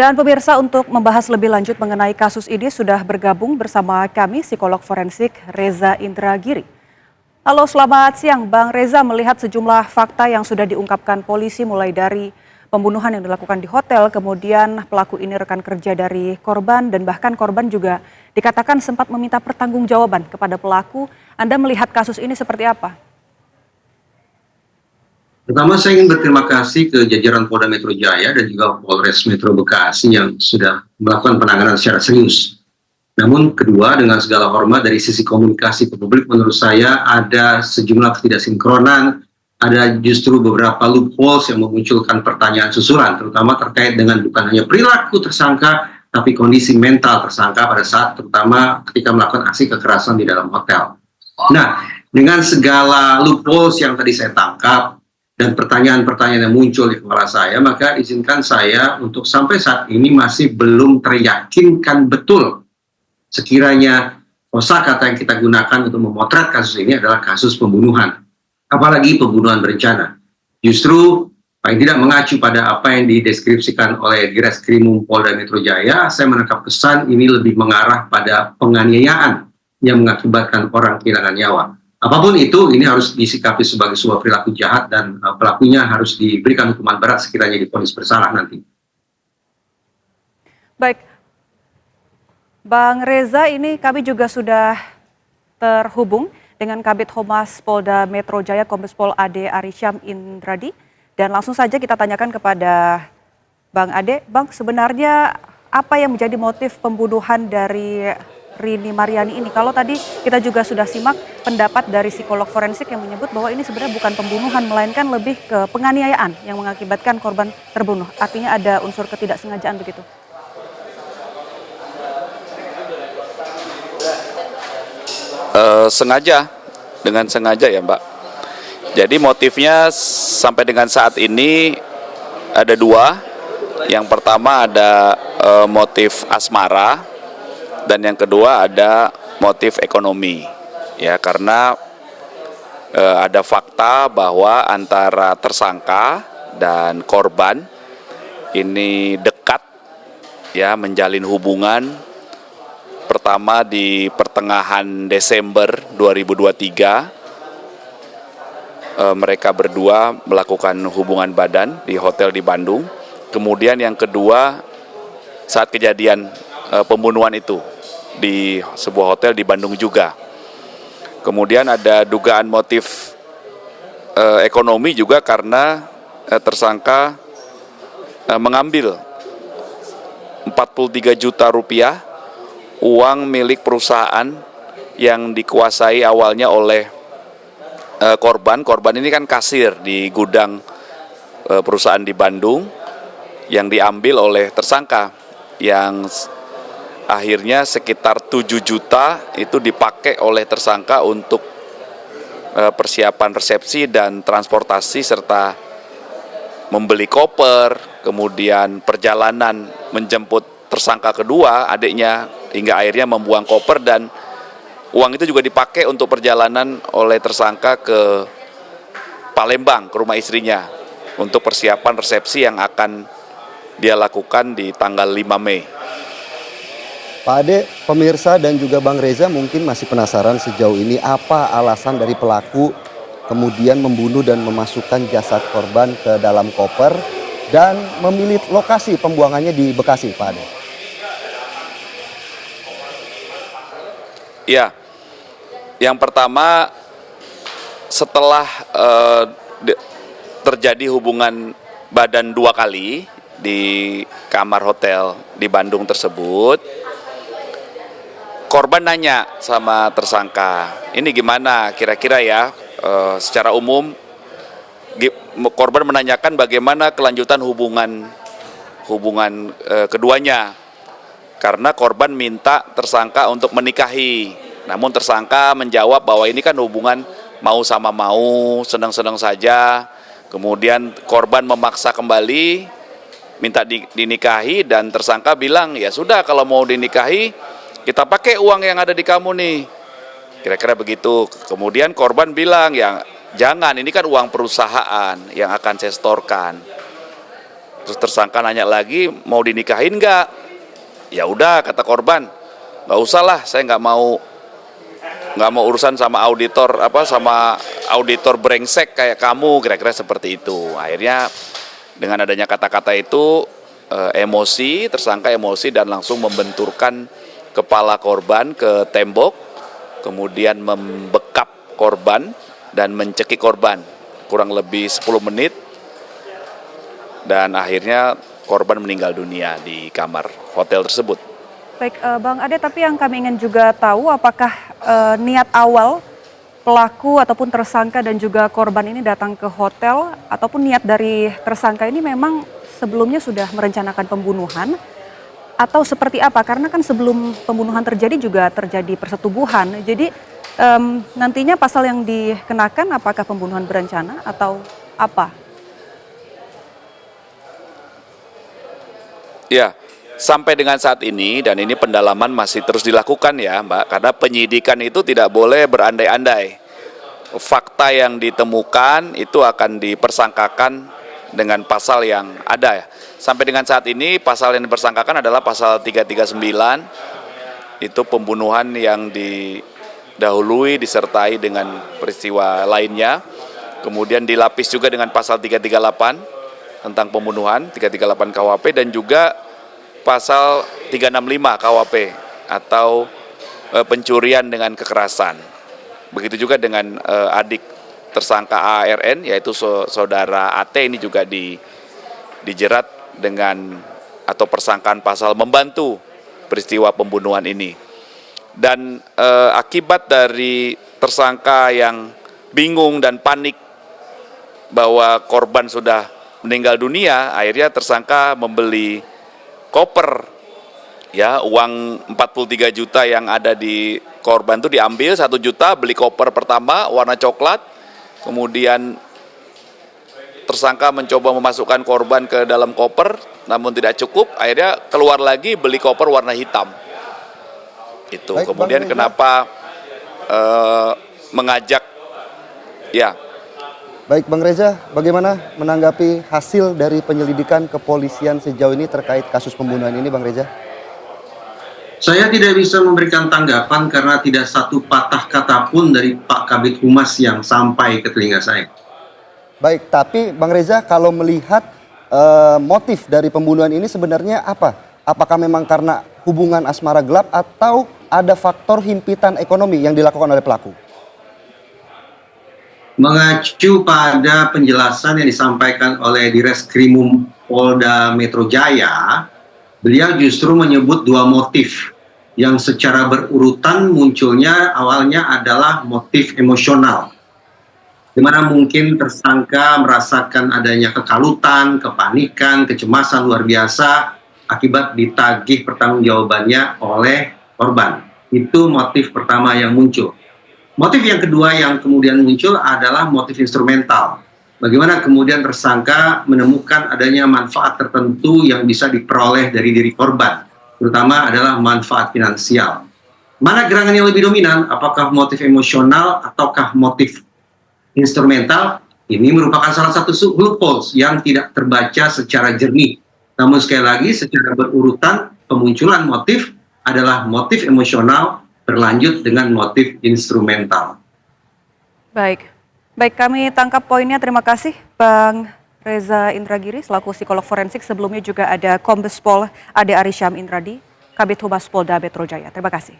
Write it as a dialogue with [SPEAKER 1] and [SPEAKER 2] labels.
[SPEAKER 1] Dan pemirsa, untuk membahas lebih lanjut mengenai kasus ini sudah bergabung bersama kami psikolog forensik Reza Indragiri. Halo, selamat siang Bang Reza. Melihat sejumlah fakta yang sudah diungkapkan polisi mulai dari pembunuhan yang dilakukan di hotel, kemudian pelaku ini rekan kerja dari korban dan bahkan korban juga dikatakan sempat meminta pertanggungjawaban kepada pelaku. Anda melihat kasus ini seperti apa?
[SPEAKER 2] Pertama, saya ingin berterima kasih ke jajaran Polda Metro Jaya dan juga Polres Metro Bekasi yang sudah melakukan penanganan secara serius. Namun kedua, dengan segala hormat dari sisi komunikasi ke publik, menurut saya ada sejumlah ketidaksinkronan, ada justru beberapa loopholes yang memunculkan pertanyaan susulan, terutama terkait dengan bukan hanya perilaku tersangka, tapi kondisi mental tersangka pada saat terutama ketika melakukan aksi kekerasan di dalam hotel. Nah, dengan segala loopholes yang tadi saya tangkap, dan pertanyaan-pertanyaan yang muncul di kepala saya, maka izinkan saya untuk sampai saat ini masih belum teryakinkan betul sekiranya kosakata yang kita gunakan untuk memotret kasus ini adalah kasus pembunuhan, apalagi pembunuhan berencana. Justru paling tidak mengacu pada apa yang dideskripsikan oleh Direskrimum Polda Metro Jaya, saya menangkap kesan ini lebih mengarah pada penganiayaan yang mengakibatkan orang kehilangan nyawa. Apapun itu, ini harus disikapi sebagai sebuah perilaku jahat dan pelakunya harus diberikan hukuman berat sekiranya divonis bersalah nanti.
[SPEAKER 1] Baik, Bang Reza, ini kami juga sudah terhubung dengan Kabid Humas Polda Metro Jaya Kombes Pol Ade Arysyam Indradi. Dan langsung saja kita tanyakan kepada Bang Ade, Bang, sebenarnya apa yang menjadi motif pembunuhan dari Rini Maryani ini? Kalau tadi kita juga sudah simak pendapat dari psikolog forensik yang menyebut bahwa ini sebenarnya bukan pembunuhan, melainkan lebih ke penganiayaan yang mengakibatkan korban terbunuh. Artinya ada unsur ketidaksengajaan begitu.
[SPEAKER 3] Dengan sengaja ya Mbak. Jadi motifnya sampai dengan saat ini ada dua. Yang pertama ada motif asmara, dan yang kedua ada motif ekonomi. Ya, karena ada fakta bahwa antara tersangka dan korban ini dekat, ya, menjalin hubungan. Pertama di pertengahan Desember 2023, mereka berdua melakukan hubungan badan di hotel di Bandung. Kemudian yang kedua saat kejadian pembunuhan itu di sebuah hotel di Bandung juga. Kemudian ada dugaan motif ekonomi juga karena tersangka mengambil 43 juta rupiah uang milik perusahaan yang dikuasai awalnya oleh korban. Korban ini kan kasir di gudang perusahaan di Bandung yang diambil oleh tersangka, yang akhirnya sekitar 7 juta itu dipakai oleh tersangka untuk persiapan resepsi dan transportasi serta membeli koper, kemudian perjalanan menjemput tersangka kedua, adiknya, hingga akhirnya membuang koper, dan uang itu juga dipakai untuk perjalanan oleh tersangka ke Palembang, ke rumah istrinya, untuk persiapan resepsi yang akan dia lakukan di tanggal 5 Mei.
[SPEAKER 4] Pak Ade, pemirsa dan juga Bang Reza mungkin masih penasaran sejauh ini apa alasan dari pelaku kemudian membunuh dan memasukkan jasad korban ke dalam koper dan memilih lokasi pembuangannya di Bekasi, Pak Ade.
[SPEAKER 3] Ya, yang pertama setelah terjadi hubungan badan 2 kali di kamar hotel di Bandung tersebut, korban nanya sama tersangka, ini gimana kira-kira ya, secara umum korban menanyakan bagaimana kelanjutan hubungan keduanya, karena korban minta tersangka untuk menikahi. Namun tersangka menjawab bahwa ini kan hubungan mau sama mau, senang-senang saja. Kemudian korban memaksa kembali, minta dinikahi, dan tersangka bilang, ya sudah kalau mau dinikahi, kita pakai uang yang ada di kamu nih. Kira-kira begitu. Kemudian korban bilang, ya jangan, ini kan uang perusahaan yang akan saya setorkan. Terus tersangka nanya lagi, mau dinikahin nggak? Ya udah, kata korban, nggak usah lah, saya nggak mau urusan sama auditor brengsek kayak kamu, kira-kira seperti itu. Akhirnya dengan adanya kata-kata itu tersangka emosi dan langsung membenturkan kepala korban ke tembok, kemudian membekap korban dan mencekik korban kurang lebih 10 menit, dan akhirnya korban meninggal dunia di kamar hotel tersebut.
[SPEAKER 1] Baik, Bang Ade, tapi yang kami ingin juga tahu apakah niat awal pelaku ataupun tersangka dan juga korban ini datang ke hotel, ataupun niat dari tersangka ini memang sebelumnya sudah merencanakan pembunuhan atau seperti apa? Karena kan sebelum pembunuhan terjadi juga terjadi persetubuhan. Jadi nantinya pasal yang dikenakan apakah pembunuhan berencana atau apa?
[SPEAKER 3] Ya, sampai dengan saat ini, dan ini pendalaman masih terus dilakukan ya Mbak, karena penyidikan itu tidak boleh berandai-andai. Fakta yang ditemukan itu akan dipersangkakan dengan pasal yang ada. Sampai dengan saat ini pasal yang dipersangkakan adalah pasal 339, itu pembunuhan yang didahului disertai dengan peristiwa lainnya. Kemudian dilapis juga dengan pasal 338 tentang pembunuhan, 338 KUHP, dan juga pasal 365 KUHP atau pencurian dengan kekerasan. Begitu juga dengan adik tersangka ARN, yaitu saudara AT, ini juga dijerat dengan atau persangkaan pasal membantu peristiwa pembunuhan ini. Dan akibat dari tersangka yang bingung dan panik bahwa korban sudah meninggal dunia, akhirnya tersangka membeli koper, ya, uang 43 juta yang ada di korban itu diambil 1 juta, beli koper pertama warna coklat, kemudian tersangka mencoba memasukkan korban ke dalam koper, namun tidak cukup, akhirnya keluar lagi beli koper warna hitam. Itu. Baik, kemudian kenapa mengajak, ya.
[SPEAKER 4] Baik, Bang Reza, bagaimana menanggapi hasil dari penyelidikan kepolisian sejauh ini terkait kasus pembunuhan ini, Bang Reza?
[SPEAKER 2] Saya tidak bisa memberikan tanggapan karena tidak satu patah kata pun dari Pak Kabid Humas yang sampai ke telinga saya.
[SPEAKER 4] Baik, tapi Bang Reza, kalau melihat motif dari pembunuhan ini sebenarnya apa? Apakah memang karena hubungan asmara gelap atau ada faktor himpitan ekonomi yang dilakukan oleh pelaku?
[SPEAKER 2] Mengacu pada penjelasan yang disampaikan oleh Direskrimum Polda Metro Jaya, beliau justru menyebut dua motif yang secara berurutan munculnya awalnya adalah motif emosional, di mana mungkin tersangka merasakan adanya kekalutan, kepanikan, kecemasan luar biasa akibat ditagih pertanggungjawabannya oleh korban. Itu motif pertama yang muncul. Motif yang kedua yang kemudian muncul adalah motif instrumental. Bagaimana kemudian tersangka menemukan adanya manfaat tertentu yang bisa diperoleh dari diri korban, terutama adalah manfaat finansial. Mana gerangan yang lebih dominan? Apakah motif emosional ataukah motif instrumental? Ini merupakan salah satu loopholes yang tidak terbaca secara jernih. Namun sekali lagi secara berurutan pemunculan motif adalah motif emosional berlanjut dengan motif instrumental.
[SPEAKER 1] Baik, kami tangkap poinnya. Terima kasih Bang Reza Indragiri selaku psikolog forensik. Sebelumnya juga ada Kombes Pol Ade Arysyam Indradi, Kabid Humas Polda Metro Jaya. Terima kasih.